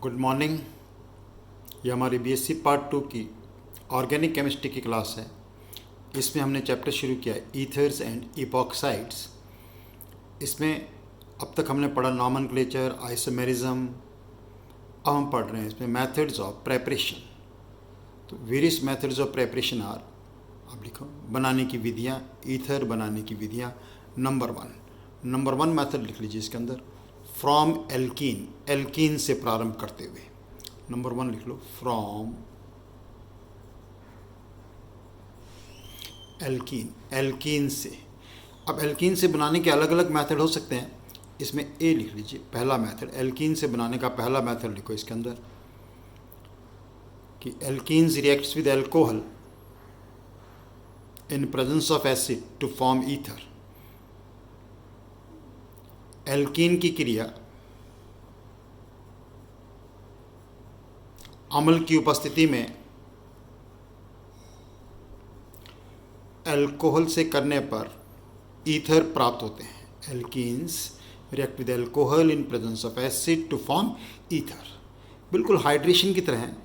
Good morning. ये हमारी BSc part 2 की ऑर्गेनिक केमिस्ट्री की क्लास है। इसमें हमने चैप्टर शुरू किया है ईथर्स एंड इपॉक्साइड्स। इसमें अब तक हमने पढ़ा नॉमेनक्लेचर, आइसोमेरिज्म। अब हम पढ़ रहे हैं इसमें मेथड्स ऑफ प्रेपरेशन। तो various methods of preparation are, आप लिखो, बनाने की विधियाँ, ईथर बनाने की विधियाँ। नंबर वन मेथड लिख लीजिए इसके अंदर, फ्रॉम एल्कीन, एल्कीन से प्रारंभ करते हुए। नंबर वन लिख लो, फ्रॉम एल्कीन, एल्कीन से। अब एल्कीन से बनाने के अलग अलग मेथड हो सकते हैं। इसमें ए लिख लीजिए, पहला मेथड, एल्कीन से बनाने का पहला मेथड लिखो इसके अंदर कि alkenes reacts with alcohol in presence of acid to form ether. Alkene की क्रिया अम्ल की उपस्थिति में एल्कोहल से करने पर ईथर प्राप्त होते हैं। Alkenes react with alcohol in presence of acid to form ether. बिल्कुल हाइड्रेशन की तरह है।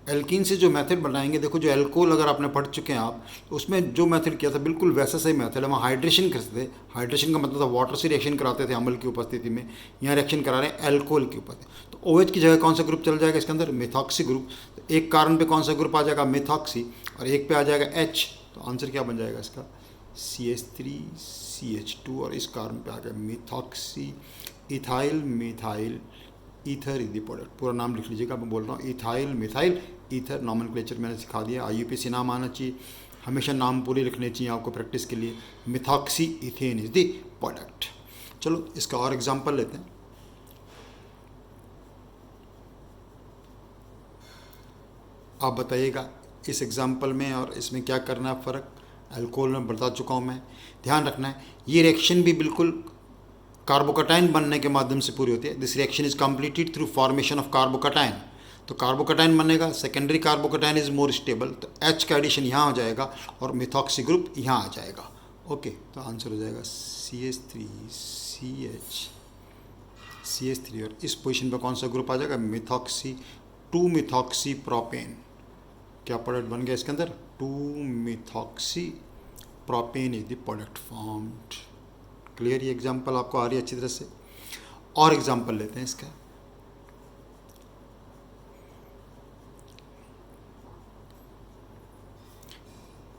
एल्कीन से जो मेथड बनाएंगे, देखो जो एल्कोहल अगर आपने पढ़ चुके हैं आप, तो उसमें जो मेथड किया था बिल्कुल वैसा सही मेथड है। वहाँ हाइड्रेशन करते थे, हाइड्रेशन का मतलब था वाटर से रिएक्शन कराते थे अम्ल की उपस्थिति में। यहाँ रिएक्शन करा रहे हैं एल्कोहल की उपस्थिति। तो OH की जगह कौन सा ग्रुप चल जाएगा इसके अंदर? Methoxy group. तो एक कारण पे कौन सा ग्रुप आ जाएगा? मिथॉक्सी। और एक पे आ जाएगा H। तो आंसर क्या बन जाएगा इसका? CH3CH2। और इस कारण पे आ गया methoxy, ethyl methyl ether is the product. पूरा नाम लिख लीजिएगा, मैं बोल रहा हूँ इथाइल मिथाइल ईथर। नॉमेनक्लेचर मैंने सिखा दिया, IUPAC नाम आना चाहिए, हमेशा नाम पूरे लिखने चाहिए आपको प्रैक्टिस के लिए। Methoxy ethane is the product. चलो इसका और एग्जांपल लेते हैं। आप बताइएगा इस एग्जांपल में और इसमें क्या करना है फ़र्क। अल्कोहल में बता चुका हूँ मैं, ध्यान रखना है। ये रिएक्शन भी बिल्कुल कार्बोकटाइन बनने के माध्यम से पूरी होती है। This reaction is completed through formation of कार्बोकटाइन। तो कार्बोकटाइन बनेगा, सेकेंडरी कार्बोकटाइन इज मोर स्टेबल, तो H का एडिशन यहाँ हो जाएगा और मिथॉक्सी ग्रुप यहाँ आ जाएगा। ओके, तो आंसर हो जाएगा CH3 और इस पोजीशन पे कौन सा ग्रुप आ जाएगा? Methoxy, 2 methoxy propane. क्या प्रोडक्ट बन गया इसके अंदर? 2 methoxy propane is the product formed. Clear? ये एग्जाम्पल आपको आ रही है अच्छी तरह से। और एग्जाम्पल लेते हैं इसका।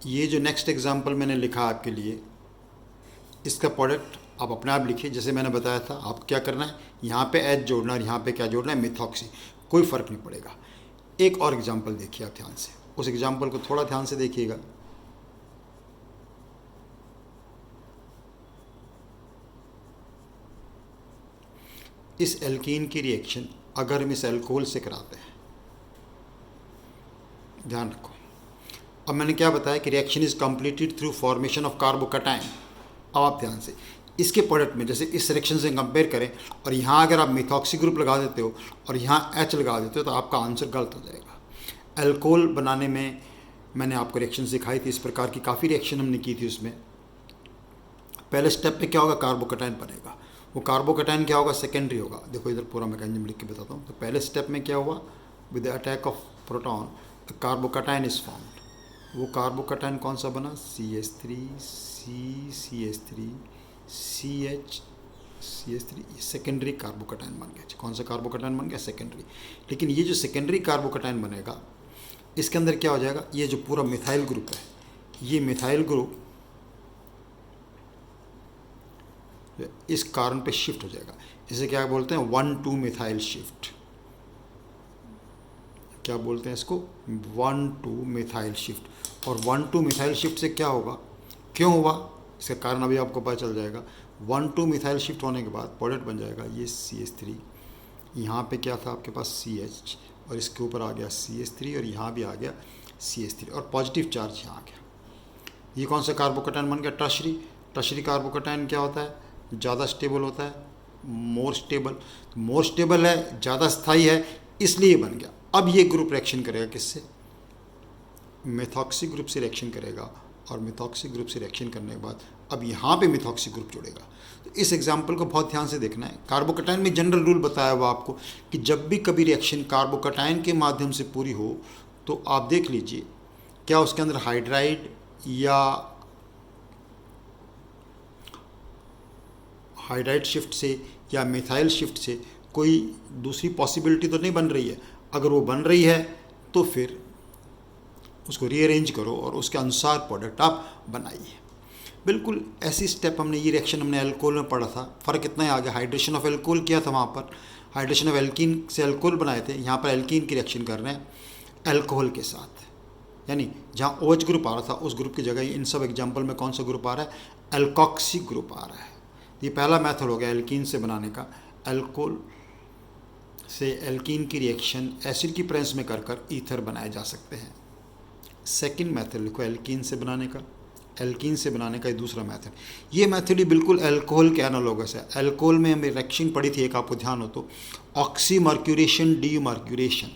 ये जो नेक्स्ट एग्जाम्पल मैंने लिखा आपके लिए, इसका प्रोडक्ट आप अपने आप लिखिए जैसे मैंने बताया था। आप क्या करना है, यहाँ पे H जोड़ना है और यहाँ पे क्या जोड़ना है? मिथॉक्सी। कोई फ़र्क नहीं पड़ेगा। एक और एग्जाम्पल देखिए आप ध्यान से, उस एग्जाम्पल को थोड़ा ध्यान से देखिएगा। इस एल्कीन की रिएक्शन अगर हम इस एल्कोहल से कराते हैं, ध्यान रखो। अब मैंने क्या बताया कि reaction is completed through formation of कार्बोकटाइन। अब आप ध्यान से इसके प्रोडक्ट में, जैसे इस रिएक्शन से कंपेयर करें और यहाँ अगर आप मिथॉक्सी ग्रुप लगा देते हो और यहाँ H लगा देते हो तो आपका आंसर गलत हो जाएगा। एल्कोहल बनाने में मैंने आपको रिएक्शन सिखाई थी, इस प्रकार की काफ़ी रिएक्शन हमने की थी। उसमें पहले स्टेप पे क्या होगा? कार्बोकटाइन बनेगा। वो कार्बोकटाइन क्या होगा? सेकेंडरी होगा। देखो इधर पूरा मैकेनिज्म लिख के बताता हूँ। तो पहले स्टेप में क्या हुआ? With the attack of proton कार्बोकटाइन is formed. वो कार्बोकटाइन कौन सा बना? CH3 सेकेंडरी कार्बोकटाइन बन गया। कौन सा कार्बोकटाइन बन गया? सेकेंडरी। लेकिन ये जो सेकेंडरी कार्बोकटाइन बनेगा, इसके अंदर क्या हो जाएगा? ये जो पूरा मिथाइल ग्रुप है, ये मिथाइल ग्रुप इस कारण पे शिफ्ट हो जाएगा। इसे क्या बोलते हैं? 1,2 मिथाइल शिफ्ट। क्या बोलते हैं इसको? 1,2 मिथाइल शिफ्ट। और 1,2 मिथाइल शिफ्ट से क्या होगा, क्यों हुआ, इसका कारण अभी आपको पता चल जाएगा। 1,2 मिथाइल शिफ्ट होने के बाद प्रोडक्ट बन जाएगा ये CH3। यहाँ पे क्या था आपके पास? CH, और इसके ऊपर आ गया CH3 और यहाँ भी आ गया CH3 और पॉजिटिव चार्ज यहाँ आ गया। ये कौन सा कार्बोकटाइन बन गया? टर्शरी। टर्शरी कार्बोकटाइन क्या होता है? ज़्यादा स्टेबल होता है, मोर स्टेबल। मोर स्टेबल है, ज़्यादा स्थायी है, इसलिए बन गया। अब ये ग्रुप रिएक्शन करेगा किससे? मिथॉक्सी ग्रुप से रिएक्शन करेगा। और मिथॉक्सी ग्रुप से रिएक्शन करने के बाद अब यहाँ पे मिथॉक्सी ग्रुप जुड़ेगा। तो इस एग्जाम्पल को बहुत ध्यान से देखना है। कार्बोकटायन में जनरल रूल बताया हुआ आपको कि जब भी कभी रिएक्शन कार्बोकटायन के माध्यम से पूरी हो तो आप देख लीजिए क्या उसके अंदर हाइड्राइड या हाइड्राइड शिफ्ट से या मिथाइल शिफ्ट से कोई दूसरी पॉसिबिलिटी तो नहीं बन रही है। अगर वो बन रही है तो फिर उसको रीअरेंज करो और उसके अनुसार प्रोडक्ट आप बनाइए। बिल्कुल ऐसी स्टेप हमने ये रिएक्शन हमने एल्कोहल में पढ़ा था। फ़र्क इतना ही आ गया, हाइड्रेशन ऑफ एल्कोहल किया था वहाँ पर, हाइड्रेशन ऑफ एल्कीन से एल्कोहल बनाए थे, यहाँ पर एल्कीन की रिएक्शन कर रहे हैं एल्कोहल के साथ। यानी जहाँ OH ग्रुप आ रहा था उस ग्रुप की जगह इन सब एग्जाम्पल में कौन सा ग्रुप आ रहा है, एल्कॉक्सी ग्रुप आ रहा है। ये पहला मेथड हो गया एल्कीन से बनाने का। एल्कोहल से एल्कीन की रिएक्शन एसिड की प्रेजेंस में कर कर ईथर बनाए जा सकते हैं। सेकंड मेथड लिखो एल्कीन से बनाने का। एल्कीन से बनाने का ये दूसरा मेथड। ये मेथड ही बिल्कुल एल्कोहल के एनालॉगस है। एल्कोहल में हमें रिएक्शन पड़ी थी एक, आपको ध्यान हो तो, ऑक्सीमर्क्यूरेशन डीमर्क्यूरेशन।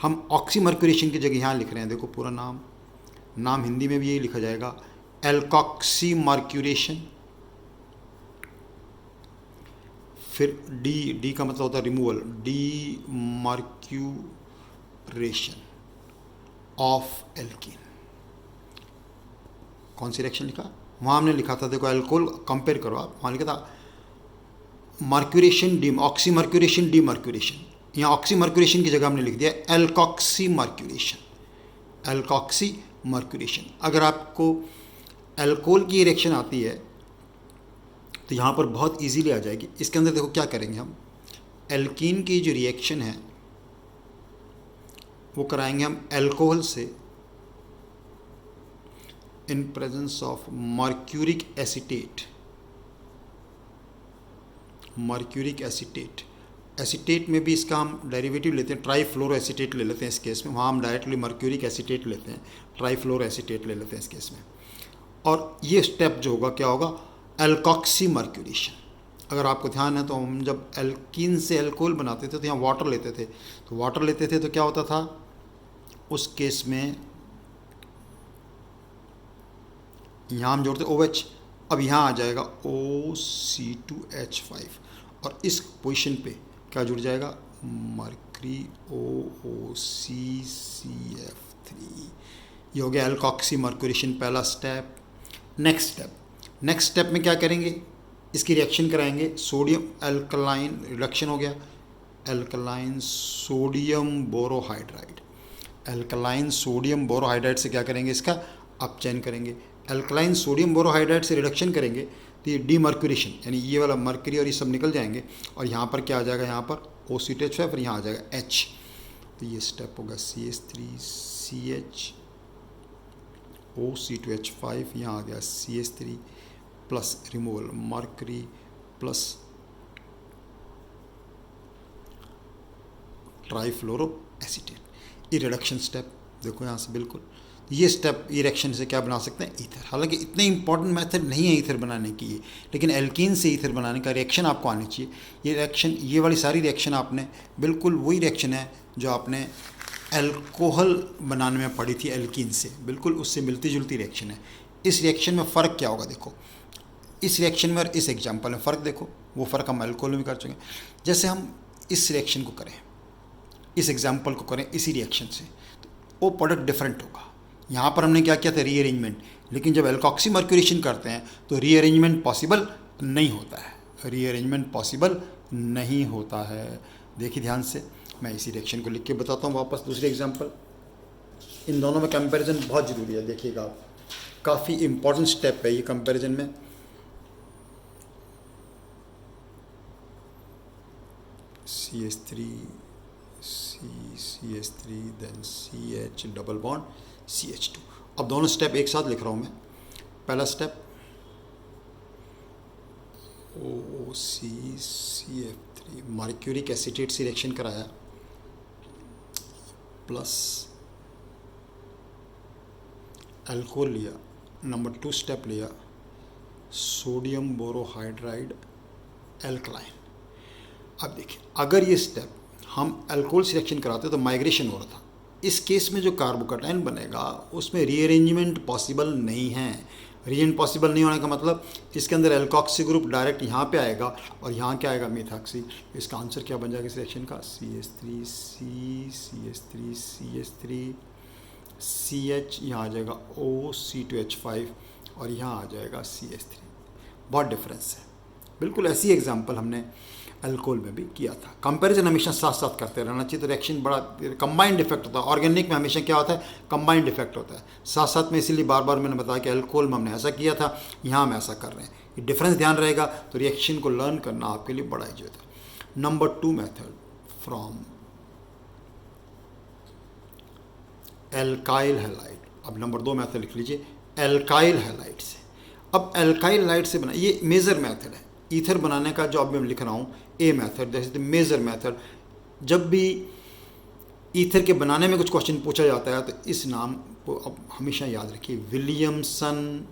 हम ऑक्सीमर्क्यूरेशन की जगह यहाँ लिख रहे हैं, देखो पूरा नाम हिंदी में भी यही लिखा जाएगा, एल्कॉक्सीमर्क्यूरेशन। फिर डी का मतलब होता है रिमूवल, डीमर्क्यूरेशन ऑफ एल्कीन। कौन सी रिएक्शन लिखा, वहाँ हमने लिखा था, देखो एल्कोहल कंपेयर करो आप, वहाँ लिखा था मर्क्यूरेशन ऑक्सीमर्क्यूरेशन डीमर्क्यूरेशन। यहाँ ऑक्सीमर्क्यूरेशन की जगह हमने लिख दिया एल्कॉक्सीमर्क्यूरेशन, एल्कॉक्सीमर्क्यूरेशन। अगर आपको एल्कोहल की रिएक्शन आती है तो यहाँ पर बहुत इजीली आ जाएगी। इसके अंदर देखो क्या करेंगे हम, एल्कीन की जो रिएक्शन है वो कराएंगे हम एल्कोहल से इन presence of mercuric acetate. Mercuric acetate, acetate में भी इसका हम डेरिवेटिव लेते हैं, ट्राईफ्लोरो एसीटेट ले लेते हैं इस केस में। वहाँ हम डायरेक्टली मर्क्यूरिक एसीटेट लेते हैं, ट्राईफ्लोरो एसीटेट ले लेते हैं इस केस में। और ये स्टेप जो होगा क्या होगा, एल्कॉक्सीमर्क्यूरेशन। अगर आपको ध्यान है तो हम जब एल्कीन से एल्कोहल बनाते थे तो यहाँ वाटर लेते थे, तो वाटर लेते थे तो क्या होता था उस केस में, यहाँ हम जोड़ते OH, अब यहाँ आ जाएगा OC2H5 और इस पोजीशन पे क्या जुड़ जाएगा, मर्क्री OOCCF3। ये हो गया एल्कॉक्सीमर्क्यूरेशन पहला स्टेप। नेक्स्ट स्टेप में क्या करेंगे, इसकी रिएक्शन कराएंगे, सोडियम एल्कलाइन रिडक्शन हो गया, alkaline sodium borohydride. Alkaline sodium borohydride से क्या करेंगे, इसका अपचयन करेंगे। एल्कलाइन सोडियम बोरोहाइड्राइड से रिडक्शन करेंगे तो ये डीमर्क्यूरेशन, यानी ये वाला मर्करी और ये सब निकल जाएंगे और यहाँ पर क्या आ जाएगा, यहाँ पर OC2H5 और यहाँ आ जाएगा H। तो ये स्टेप होगा CH3CH OC2H5, यहाँ आ गया CH3 plus removal mercury plus trifluoro acetate. ये रिडक्शन स्टेप देखो यहाँ से बिल्कुल, ये स्टेप ये रिएक्शन से क्या बना सकते हैं, ईथर। हालांकि इतने इंपॉर्टेंट मेथड नहीं है ईथर बनाने की ये, लेकिन एल्कीन से ईथर बनाने का रिएक्शन आपको आनी चाहिए। ये रिएक्शन, ये वाली सारी रिएक्शन आपने बिल्कुल वही रिएक्शन है जो आपने एल्कोहल बनाने में पढ़ी थी एल्कीन से, बिल्कुल उससे मिलती जुलती रिएक्शन है। इस रिएक्शन में फ़र्क क्या होगा, देखो इस रिएक्शन में और इस एग्जाम्पल में फ़र्क देखो, वो फ़र्क हम एल्कोहल में भी कर चुके हैं। जैसे हम इस रिएक्शन को करें, इस एग्जाम्पल को करें इसी रिएक्शन से, तो वो प्रोडक्ट डिफरेंट होगा। यहाँ पर हमने क्या किया था, रीअरेंजमेंट, लेकिन जब एल्कॉक्सीमर्क्यूरेशन करते हैं तो रीअरेंजमेंट पॉसिबल नहीं होता है, रीअरेंजमेंट पॉसिबल नहीं होता है। देखिए ध्यान से, मैं इसी रिएक्शन को लिख के बताता हूँ वापस दूसरी एग्जाम्पल। इन दोनों में कंपैरिजन बहुत ज़रूरी है, देखिएगा आप, काफ़ी इम्पोर्टेंट स्टेप है ये कंपैरिजन में। CH3 then CH double bond CH2। अब दोनों स्टेप एक साथ लिख रहा हूँ मैं। पहला स्टेप OCCF3 मर्क्यूरिक एसीटेट से रिएक्शन कराया प्लस अल्कोहल लिया। नंबर 2 स्टेप लिया सोडियम बोरोहाइड्राइड एल्कलाइन। अब देखिए, अगर ये स्टेप हम अल्कोहल से रिएक्शन कराते तो माइग्रेशन हो रहा था। इस केस में जो कार्बोकटायन बनेगा उसमें रीअरेंजमेंट पॉसिबल नहीं है। रीएजेंट पॉसिबल नहीं होने का मतलब इसके अंदर एल्कॉक्सी ग्रुप डायरेक्ट यहाँ पे आएगा और यहाँ क्या आएगा, मिथॉक्सी। इसका आंसर क्या बन जाएगा इस रिएक्शन का, CH3 CH3 CH3 CH, यहाँ आ जाएगा O C2H5 और यहाँ आ जाएगा CH3। बहुत डिफरेंस है। बिल्कुल ऐसी एग्जांपल हमने अल्कोहल में भी किया था। कंपैरिजन हमेशा साथ साथ करते रहना चाहिए, तो रिएक्शन बड़ा कंबाइंड इफेक्ट होता है। ऑर्गेनिक में हमेशा क्या होता है, कंबाइंड इफेक्ट होता है साथ साथ में। इसीलिए बार बार मैंने बताया कि अल्कोहल में हमने ऐसा किया था, यहाँ हम ऐसा कर रहे हैं। ये डिफरेंस ध्यान रहेगा तो रिएक्शन को लर्न करना आपके लिए बड़ा ईजी होता है। Number 2 method from alkyl halide. अब नंबर 2 मेथड लिख लीजिए, एल्काइल हैलाइड से। अब एल्काइल हैलाइड से बना, ये मेजर मेथड है ईथर बनाने का, जो अब मैं लिख रहा हूँ ए मेथड, जैसे मेजर मेथड। जब भी ईथर के बनाने में कुछ क्वेश्चन पूछा जाता है तो इस नाम को अब हमेशा याद रखिए, Williamson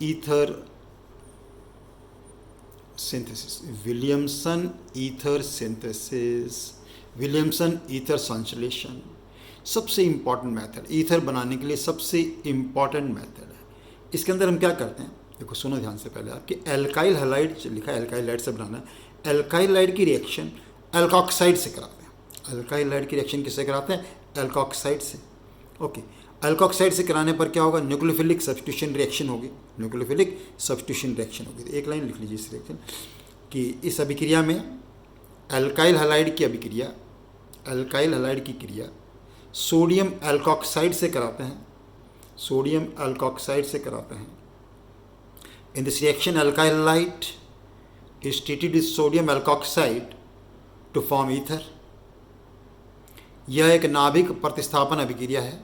ether synthesis, Williamson ether synthesis, Williamson ether संश्लेषण सबसे इम्पॉर्टेंट मेथड, ईथर बनाने के लिए सबसे इम्पॉर्टेंट मेथड है। इसके अंदर हम क्या करते हैं, देखो सुनो ध्यान से पहले आप, कि एल्काइल हैलाइड लिखा है, एल्काइल हैलाइड से बनाना है। एल्काइल हैलाइड की रिएक्शन एल्कोक्साइड से कराते हैं। एल्काइल हैलाइड की रिएक्शन किससे कराते हैं, एल्कोक्साइड से। ओके, एल्कोक्साइड से कराने पर क्या होगा, न्यूक्लियोफिलिक सब्स्टिट्यूशन रिएक्शन होगी, न्यूक्लियोफिलिक सब्स्टिट्यूशन रिएक्शन होगी। तो एक लाइन लिख लीजिए इस रिएक्शन कि इस अभिक्रिया में एल्काइल हैलाइड की अभिक्रिया, एल्काइल हैलाइड की क्रिया सोडियम एल्कोक्साइड से कराते हैं, सोडियम एल्कोक्साइड से कराते हैं। In this reaction, alkyl halide is treated with sodium alkoxide to form ether. यह एक नाभिक प्रतिस्थापन अभिक्रिया है।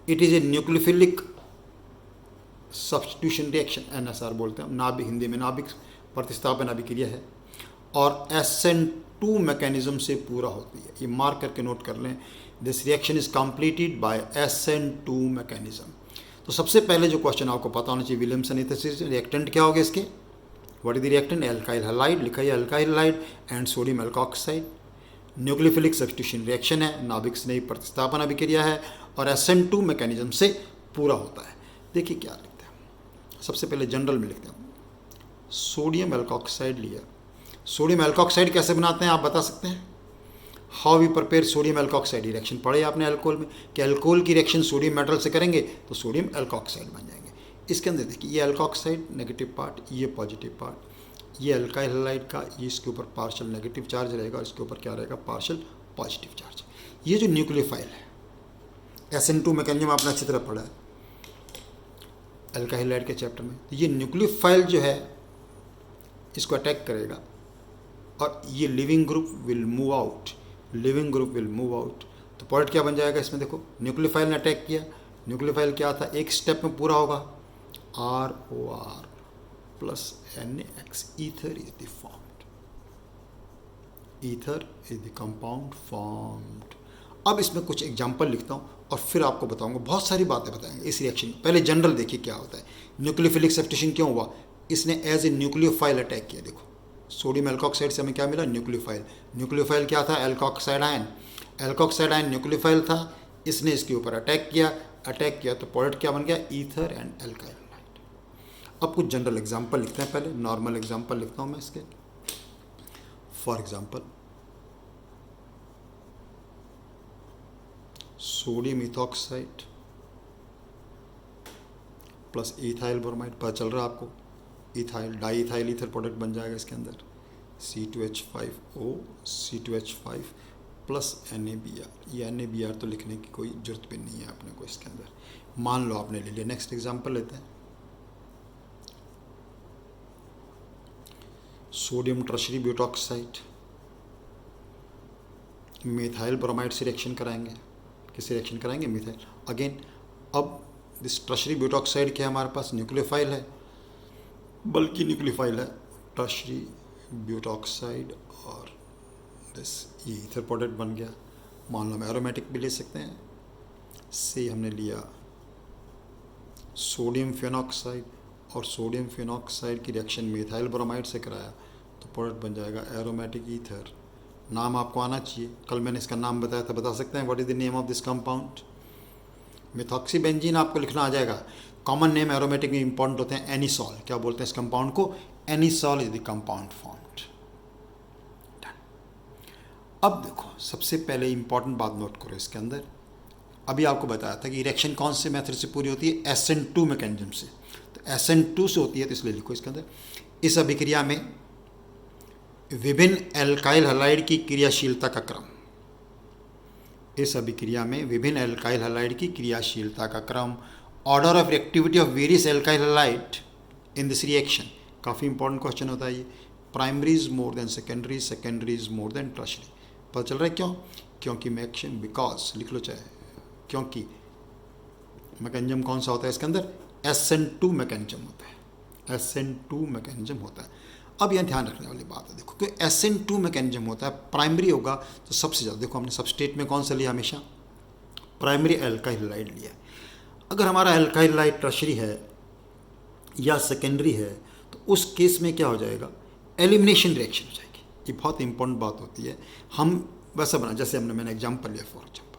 It is a nucleophilic substitution reaction, NSR बोलते हैं नाभिक, हिंदी में नाभिक प्रतिस्थापन अभिक्रिया है और SN2 मैकेनिज्म से पूरा होती है। ये मार्क करके नोट कर लें, this reaction is completed by SN2 mechanism. तो सबसे पहले जो क्वेश्चन आपको पता होना चाहिए, विलियमसन ईथर रिएक्टेंट क्या होगा इसके, what is the reactant, alkyl halide, लिखा है alkyl halide and sodium alkoxide. Nucleophilic substitution reaction है, नाभिक स्नेही प्रतिस्थापन अभिक्रिया है और SN2 मैकेनिज्म से पूरा होता है। देखिए क्या लिखते हैं, सबसे पहले जनरल में लिखते हैं, सोडियम एल्कोक्साइड लिया। सोडियम एल्कोक्साइड कैसे बनाते हैं आप बता सकते हैं, how we prepare sodium alkoxide. Reaction पढ़े आपने अल्कोहल में कि अल्कोहल की रिएक्शन सोडियम मेटल से करेंगे तो सोडियम एल्कोक्साइड बन जाएंगे। इसके अंदर देखिए, ये एल्कोक्साइड नेगेटिव पार्ट, ये पॉजिटिव पार्ट, ये एल्काइल हैलाइड का, ये इसके ऊपर पार्शियल नेगेटिव चार्ज रहेगा और इसके ऊपर क्या रहेगा, पार्शियल पॉजिटिव चार्ज। ये जो न्यूक्लियोफाइल है, SN2 मैकेनिज्म आपने अच्छी तरह पढ़ा है एल्काइल हैलाइड के चैप्टर में। तो ये न्यूक्लियोफाइल जो है इसको अटैक करेगा और ये leaving group will move out, leaving group will move out. तो प्रोडक्ट क्या बन जाएगा इसमें, देखो न्यूक्लियोफाइल ने अटैक किया, न्यूक्लियोफाइल क्या था, एक स्टेप में पूरा होगा, ROR plus NaX, ether is the formed, ether is the compound formed. अब इसमें कुछ एग्जांपल लिखता हूँ और फिर आपको बताऊंगा, बहुत सारी बातें बताएंगे इस रिएक्शन में। पहले जनरल देखिए क्या होता है, न्यूक्लियोफिलिक सब्स्टिट्यूशन क्यों हुआ, इसने एज ए न्यूक्लियोफाइल अटैक किया। देखो सोडियम एल्कोक्साइड से हमें क्या मिला, न्यूक्लियोफाइल। न्यूक्लियोफाइल क्या था, alkoxide ion, alkoxide ion nucleophile था, इसने इसके ऊपर अटैक किया, अटैक किया तो प्रोडक्ट क्या बन गया, ईथर एंड एल्काइल हैलाइड। अब कुछ जनरल एग्जांपल लिखते हैं, पहले नॉर्मल एग्जांपल लिखता हूँ मैं इसके। For example sodium ethoxide plus ethyl bromide, पता चल रहा है आपको, ethyl di ethyl ether product बन जाएगा इसके अंदर, C2H5O C2H5 प्लस NaBr। ये NaBr तो लिखने की कोई जरूरत भी नहीं है अपने को इसके अंदर, मान लो आपने ले लिया। नेक्स्ट एग्जांपल लेते हैं, sodium tertiary butoxide methyl bromide से रिएक्शन कराएंगे, किससे रिएक्शन कराएंगे, मिथाइल अगेन। अब दिस टर्शरी ब्यूटॉक्साइड क्या है हमारे पास, न्यूक्लियोफाइल है, बल्कि न्यूक्लियोफाइल है, टर्शरी ब्यूटॉक्साइड और दिस ये ईथर प्रोडक्ट बन गया। मान लो हम एरोमेटिक भी ले सकते हैं, से हमने लिया सोडियम फेनॉक्साइड और सोडियम फेनॉक्साइड की रिएक्शन मिथाइल ब्रोमाइड से कराया तो प्रोडक्ट बन जाएगा एरोमेटिक ईथर। नाम आपको आना चाहिए, कल मैंने इसका नाम बताया था, बता सकते हैं what is the name of this compound, methoxybenzene आपको लिखना आ जाएगा। कॉमन नेम एरोमेटिक में इंपॉर्टेंट होते हैं एनिसॉल। क्या बोलते हैं इस कंपाउंड को? Anisole is the compound formed. अब देखो, सबसे पहले इंपॉर्टेंट बात नोट करो इसके अंदर। अभी आपको बताया था कि इरेक्शन कौन से मेथड से पूरी होती है? SN2 मैकेनिज्म से। तो SN2 से होती है, तो इसलिए लिखो इसके अंदर, इस अभिक्रिया में विभिन्न एल्काइल हैलाइड की क्रियाशीलता का क्रम। इस अभिक्रिया में विभिन्न एल्काइल हैलाइड की क्रियाशीलता का क्रम, order of reactivity of various alkyl halide in this reaction. काफ़ी इंपॉर्टेंट क्वेश्चन होता है ये। Primary is more than secondary, secondary is more than tertiary. पता चल रहा है क्यों? क्योंकि मैक्सिमम, बिकॉज लिख लो चाहे, क्योंकि मैकेनिज्म कौन सा होता है इसके अंदर? SN2 मैकेनिज्म होता है। SN2 मैकेनिज्म होता है। अब यहाँ ध्यान रखने वाली बात है, देखो कि SN2 मैकेनिज्म होता है, प्राइमरी होगा तो सबसे ज़्यादा, देखो हमने सबस्ट्रेट में कौन सा लिया? हमेशा प्राइमरी एल्काइल हैलाइड लिया। अगर हमारा एल्काइल हैलाइड टर्शरी है या सेकेंडरी है तो उस केस में क्या हो जाएगा? एलिमिनेशन रिएक्शन हो जाएगी। ये बहुत इंपॉर्टेंट बात होती है। हम वैसा बना, जैसे मैंने एग्जाम्पल लिया, फॉर एग्जाम्पल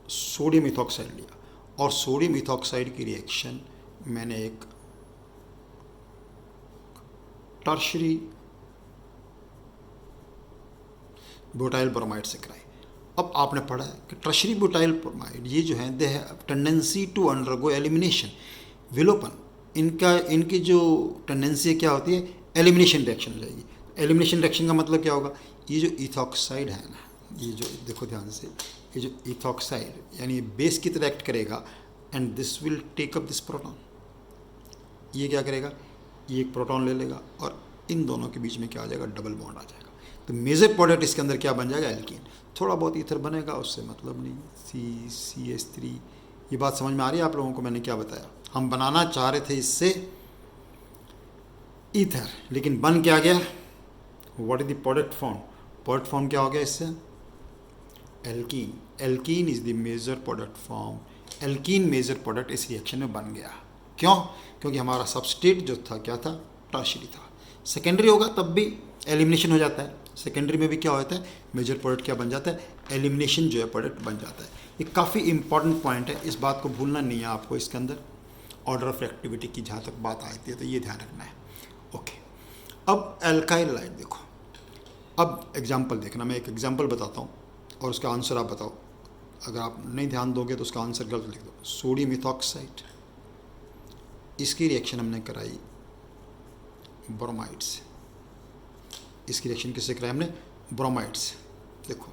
सोडियम इथॉक्साइड लिया, और सोडियम इथॉक्साइड की रिएक्शन मैंने एक टर्शरी ब्यूटाइल ब्रोमाइड से कराई। अब आपने पढ़ा है कि टर्शरी ब्यूटाइल ब्रोमाइड ये जो है, they have tendency to undergo elimination, विलोपन। इनकी जो टेंडेंसी क्या होती है? एलिमिनेशन रिएक्शन हो जाएगी। एलिमिनेशन रिएक्शन का मतलब क्या होगा? ये जो इथॉक्साइड है ना, ये जो देखो ध्यान से, ये जो इथॉक्साइड यानी बेस की तरह एक्ट करेगा, and this will take up this proton. ये क्या करेगा? ये एक प्रोटॉन ले लेगा और इन दोनों के बीच में क्या आ जाएगा? डबल बॉन्ड आ जाएगा। तो मेजर प्रोडक्ट इसके अंदर क्या बन जाएगा? एल्कीन। थोड़ा बहुत ईथर बनेगा, उससे मतलब नहीं। CH3, ये बात समझ में आ रही है आप लोगों को? मैंने क्या बताया? हम बनाना चाह रहे थे इससे ईथर, लेकिन बन क्या गया? What is the product form? Product form क्या हो गया इससे? Alkene. Alkene is the major product form. Alkene major product इस रिएक्शन में बन गया। क्यों? क्योंकि हमारा सबस्ट्रेट जो था क्या था? टर्शरी था। सेकेंडरी होगा तब भी एलिमिनेशन हो जाता है। सेकेंडरी में भी क्या होता है? मेजर प्रोडक्ट क्या बन जाता है? एलिमिनेशन जो है प्रोडक्ट बन जाता है। ये काफ़ी इंपॉर्टेंट पॉइंट है, इस बात को भूलना नहीं है आपको। इसके अंदर ऑर्डर ऑफ एक्टिविटी की जहाँ तक बात आती है तो ये ध्यान रखना है। ओके, अब एल्काइल हैलाइड देखो। अब एग्जाम्पल देखना, मैं एक एग्जाम्पल बताता हूँ और उसका आंसर आप बताओ। अगर आप नहीं ध्यान दोगे तो उसका आंसर गलत लिख दो। सोडियम इथॉक्साइड, इसकी रिएक्शन हमने कराई ब्रोमाइड से। इसकी रिएक्शन किससे कराई हमने? ब्रोमाइड से। देखो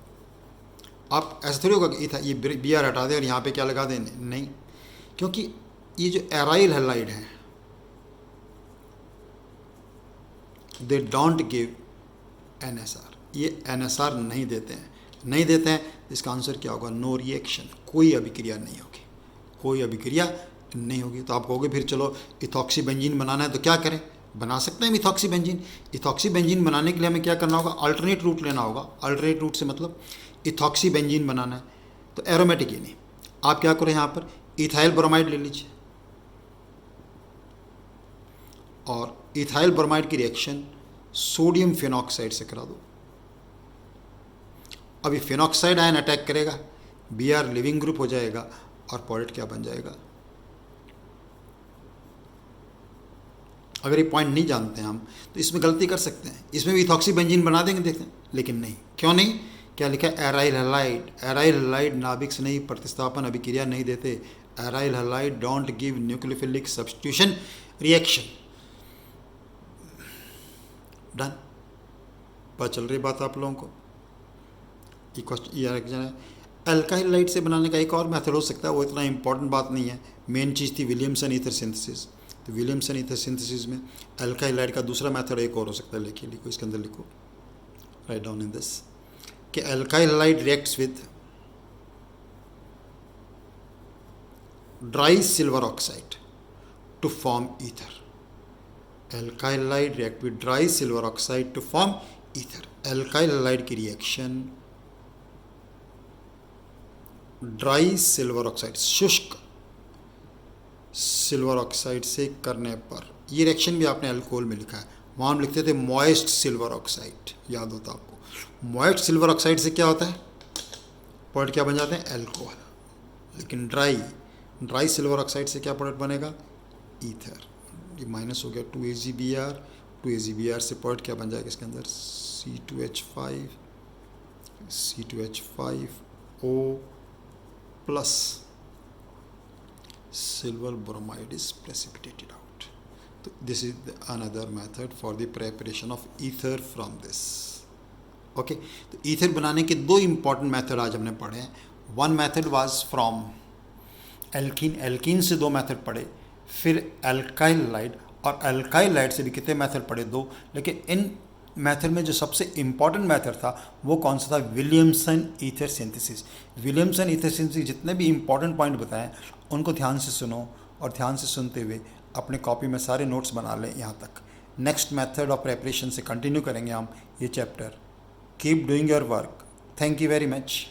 आप ऐसा थोड़ी होगा कि ये BR हटा दें और यहाँ पे क्या लगा दें? नहीं, क्योंकि ये जो एराइल हैलाइड हैं दे डोंट गिव NSR। ये NSR नहीं देते हैं। नहीं देते हैं, इसका आंसर क्या होगा? No reaction. कोई अभिक्रिया नहीं होगी, कोई अभिक्रिया नहीं होगी। तो आप कहोगे फिर चलो इथॉक्सीबेंजीन बनाना है तो क्या करें? बना सकते हैं इथॉक्सीबेंजीन। इथॉक्सीबेंजीन बनाने के लिए हमें क्या करना होगा? अल्टरनेट रूट लेना होगा। अल्टरनेट रूट से मतलब इथॉक्सीबेंजीन बनाना है तो एरोमेटिक ही नहीं, आप क्या करें? यहाँ पर इथाइल ब्रोमाइड ले लीजिए और इथाइल ब्रोमाइड की रिएक्शन सोडियम फिनॉक्साइड से करा दो। अभी फिनॉक्साइड आयन अटैक करेगा, BR लिविंग ग्रुप हो जाएगा और प्रोडक्ट क्या बन जाएगा? अगर ये पॉइंट नहीं जानते हैं हम तो इसमें गलती कर सकते हैं, इसमें भी इथॉक्सीबेंजीन बना देंगे, देखते हैं। लेकिन नहीं, क्यों नहीं? क्या लिखा है? Aryl halide. एराइल हैलाइड नाभिक से नहीं प्रतिस्थापन अभिक्रिया नहीं देते। Aryl halide don't give nucleophilic substitution reaction. Done. पता चल रही बात आप लोगों को? ये क्वेश्चन ये है। एल्काइल हैलाइड से बनाने का एक और मेथड हो सकता है, वो इतना इंपॉर्टेंट बात नहीं है। मेन चीज़ थी विलियमसन ईथर सिंथेसिस। तो विलियमसन ईथर सिंथेसिस में एल्काइल हैलाइड का दूसरा मेथड एक और हो सकता है। लिखो इसके अंदर, लिखो, राइट डाउन इन दिस, कि alkyl halide reacts with dry silver oxide to form ether. Alkyl halide react with dry silver oxide to form ether. Alkyl halide की रिएक्शन ड्राई सिल्वर ऑक्साइड, शुष्क सिल्वर ऑक्साइड से करने पर, ये reaction भी आपने alcohol में लिखा है, वहाँ हम लिखते थे मॉइस्ट सिल्वर ऑक्साइड, याद होता आपको। मॉइस्ट सिल्वर ऑक्साइड से क्या होता है? पॉइंट क्या बन जाते हैं? अल्कोहल। लेकिन ड्राई सिल्वर ऑक्साइड से क्या प्रोडक्ट बनेगा, ईथर। ये माइनस हो गया 2AgBr, 2AgBr से प्रोडक्ट क्या बन जाएगा इसके अंदर, C2H5O plus silver bromide is precipitated out. So this is another method for the preparation of ether from this. Okay, तो ईथर बनाने के दो इम्पॉर्टेंट मेथड आज हमने पढ़े हैं। One method was from alkene से दो मेथड पढ़े, फिर एल्काइल लाइट, और एल्काइल लाइट से भी कितने मेथड पढ़े, दो। लेकिन इन मेथड में जो सबसे इम्पॉर्टेंट मेथड था वो कौन सा था, Williamson ether synthesis. Williamson ether synthesis जितने भी इम्पॉर्टेंट पॉइंट बताएं उनको ध्यान से सुनो, और ध्यान से सुनते हुए अपने कॉपी में सारे नोट्स बना लें यहाँ तक। नेक्स्ट मेथड ऑफ प्रेपरेशन से कंटिन्यू करेंगे हम ये chapter. Keep doing your work. Thank you very much.